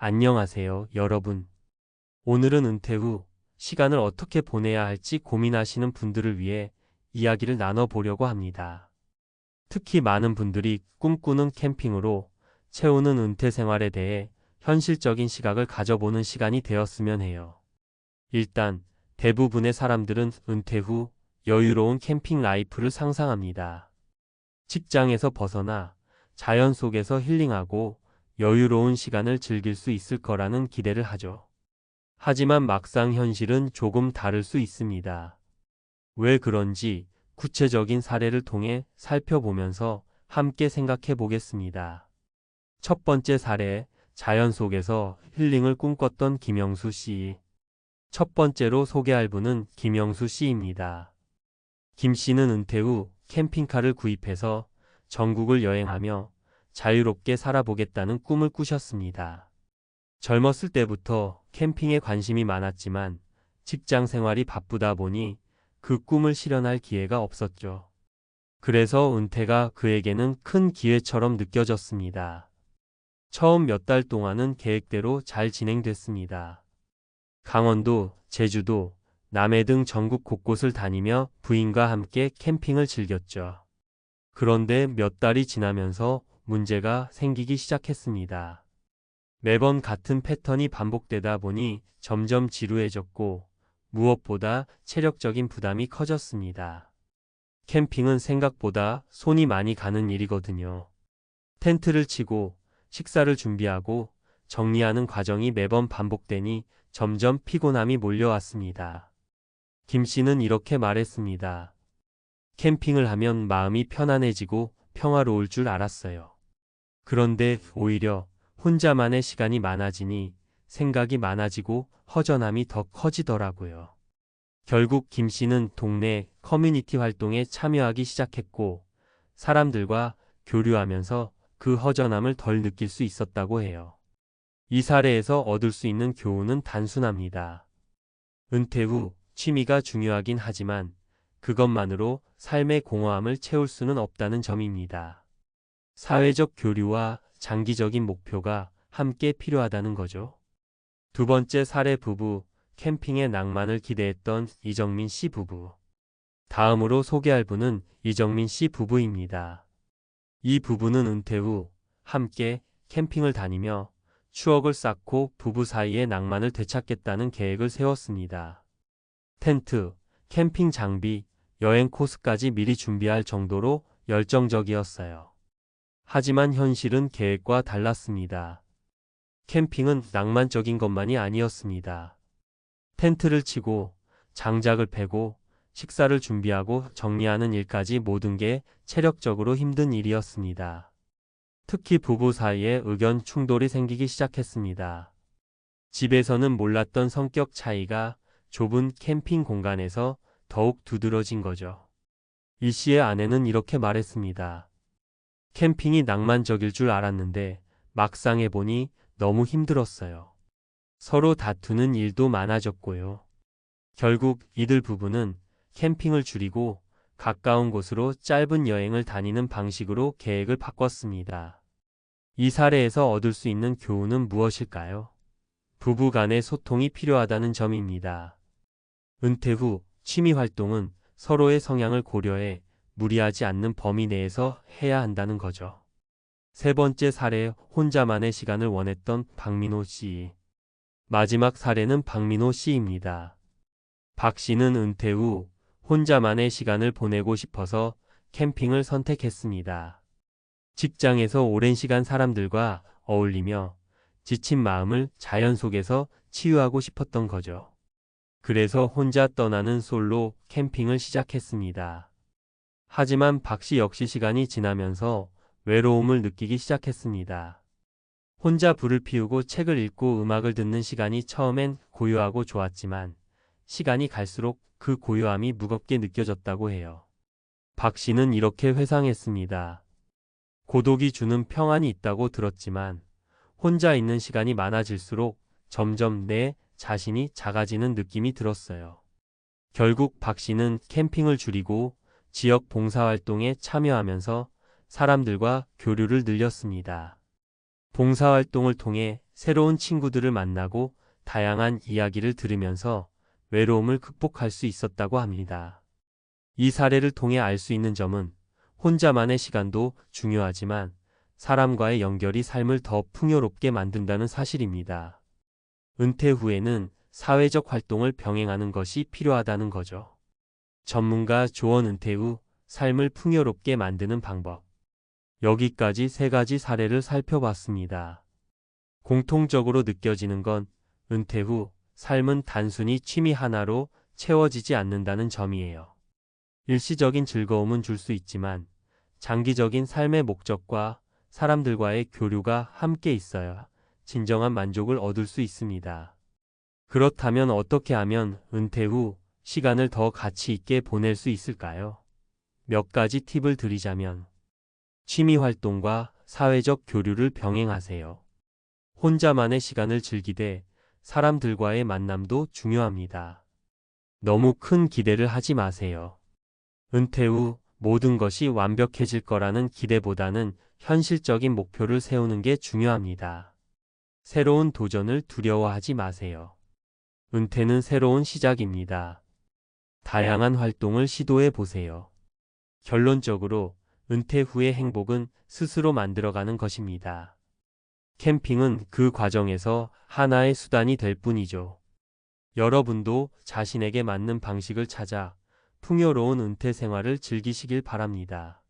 안녕하세요, 여러분. 오늘은 은퇴 후 시간을 어떻게 보내야 할지 고민하시는 분들을 위해 이야기를 나눠보려고 합니다. 특히 많은 분들이 꿈꾸는 캠핑으로 채우는 은퇴 생활에 대해 현실적인 시각을 가져보는 시간이 되었으면 해요. 일단, 대부분의 사람들은 은퇴 후 여유로운 캠핑 라이프를 상상합니다. 직장에서 벗어나 자연 속에서 힐링하고 여유로운 시간을 즐길 수 있을 거라는 기대를 하죠. 하지만 막상 현실은 조금 다를 수 있습니다. 왜 그런지 구체적인 사례를 통해 살펴보면서 함께 생각해 보겠습니다. 첫 번째 사례, 자연 속에서 힐링을 꿈꿨던 김영수 씨. 첫 번째로 소개할 분은 김영수 씨입니다. 김 씨는 은퇴 후 캠핑카를 구입해서 전국을 여행하며 자유롭게 살아보겠다는 꿈을 꾸셨습니다. 젊었을 때부터 캠핑에 관심이 많았지만 직장 생활이 바쁘다 보니 그 꿈을 실현할 기회가 없었죠. 그래서 은퇴가 그에게는 큰 기회처럼 느껴졌습니다. 처음 몇 달 동안은 계획대로 잘 진행됐습니다. 강원도, 제주도, 남해 등 전국 곳곳을 다니며 부인과 함께 캠핑을 즐겼죠. 그런데 몇 달이 지나면서 문제가 생기기 시작했습니다. 매번 같은 패턴이 반복되다 보니 점점 지루해졌고 무엇보다 체력적인 부담이 커졌습니다. 캠핑은 생각보다 손이 많이 가는 일이거든요. 텐트를 치고 식사를 준비하고 정리하는 과정이 매번 반복되니 점점 피곤함이 몰려왔습니다. 김 씨는 이렇게 말했습니다. 캠핑을 하면 마음이 편안해지고 평화로울 줄 알았어요. 그런데 오히려 혼자만의 시간이 많아지니 생각이 많아지고 허전함이 더 커지더라고요. 결국 김 씨는 동네 커뮤니티 활동에 참여하기 시작했고 사람들과 교류하면서 그 허전함을 덜 느낄 수 있었다고 해요. 이 사례에서 얻을 수 있는 교훈은 단순합니다. 은퇴 후 취미가 중요하긴 하지만 그것만으로 삶의 공허함을 채울 수는 없다는 점입니다. 사회적 교류와 장기적인 목표가 함께 필요하다는 거죠. 두 번째 사례 부부, 캠핑의 낭만을 기대했던 이정민 씨 부부. 다음으로 소개할 분은 이정민 씨 부부입니다. 이 부부는 은퇴 후 함께 캠핑을 다니며 추억을 쌓고 부부 사이의 낭만을 되찾겠다는 계획을 세웠습니다. 텐트, 캠핑 장비, 여행 코스까지 미리 준비할 정도로 열정적이었어요. 하지만 현실은 계획과 달랐습니다. 캠핑은 낭만적인 것만이 아니었습니다. 텐트를 치고 장작을 패고 식사를 준비하고 정리하는 일까지 모든 게 체력적으로 힘든 일이었습니다. 특히 부부 사이에 의견 충돌이 생기기 시작했습니다. 집에서는 몰랐던 성격 차이가 좁은 캠핑 공간에서 더욱 두드러진 거죠. 이 씨의 아내는 이렇게 말했습니다. 캠핑이 낭만적일 줄 알았는데 막상 해보니 너무 힘들었어요. 서로 다투는 일도 많아졌고요. 결국 이들 부부는 캠핑을 줄이고 가까운 곳으로 짧은 여행을 다니는 방식으로 계획을 바꿨습니다. 이 사례에서 얻을 수 있는 교훈은 무엇일까요? 부부 간의 소통이 필요하다는 점입니다. 은퇴 후 취미 활동은 서로의 성향을 고려해 무리하지 않는 범위 내에서 해야 한다는 거죠. 세 번째 사례, 혼자만의 시간을 원했던 박민호 씨. 마지막 사례는 박민호 씨입니다. 박 씨는 은퇴 후 혼자만의 시간을 보내고 싶어서 캠핑을 선택했습니다. 직장에서 오랜 시간 사람들과 어울리며 지친 마음을 자연 속에서 치유하고 싶었던 거죠. 그래서 혼자 떠나는 솔로 캠핑을 시작했습니다. 하지만 박 씨 역시 시간이 지나면서 외로움을 느끼기 시작했습니다. 혼자 불을 피우고 책을 읽고 음악을 듣는 시간이 처음엔 고요하고 좋았지만 시간이 갈수록 그 고요함이 무겁게 느껴졌다고 해요. 박 씨는 이렇게 회상했습니다. 고독이 주는 평안이 있다고 들었지만 혼자 있는 시간이 많아질수록 점점 내 자신이 작아지는 느낌이 들었어요. 결국 박 씨는 캠핑을 줄이고 지역 봉사활동에 참여하면서 사람들과 교류를 늘렸습니다. 봉사활동을 통해 새로운 친구들을 만나고 다양한 이야기를 들으면서 외로움을 극복할 수 있었다고 합니다. 이 사례를 통해 알 수 있는 점은 혼자만의 시간도 중요하지만 사람과의 연결이 삶을 더 풍요롭게 만든다는 사실입니다. 은퇴 후에는 사회적 활동을 병행하는 것이 필요하다는 거죠. 전문가 조언 은퇴 후 삶을 풍요롭게 만드는 방법. 여기까지 세 가지 사례를 살펴봤습니다. 공통적으로 느껴지는 건 은퇴 후 삶은 단순히 취미 하나로 채워지지 않는다는 점이에요. 일시적인 즐거움은 줄 수 있지만 장기적인 삶의 목적과 사람들과의 교류가 함께 있어야 진정한 만족을 얻을 수 있습니다. 그렇다면 어떻게 하면 은퇴 후 시간을 더 가치 있게 보낼 수 있을까요? 몇 가지 팁을 드리자면 취미 활동과 사회적 교류를 병행하세요. 혼자만의 시간을 즐기되 사람들과의 만남도 중요합니다. 너무 큰 기대를 하지 마세요. 은퇴 후 모든 것이 완벽해질 거라는 기대보다는 현실적인 목표를 세우는 게 중요합니다. 새로운 도전을 두려워하지 마세요. 은퇴는 새로운 시작입니다. 다양한 활동을 시도해 보세요. 결론적으로 은퇴 후의 행복은 스스로 만들어가는 것입니다. 캠핑은 그 과정에서 하나의 수단이 될 뿐이죠. 여러분도 자신에게 맞는 방식을 찾아 풍요로운 은퇴 생활을 즐기시길 바랍니다.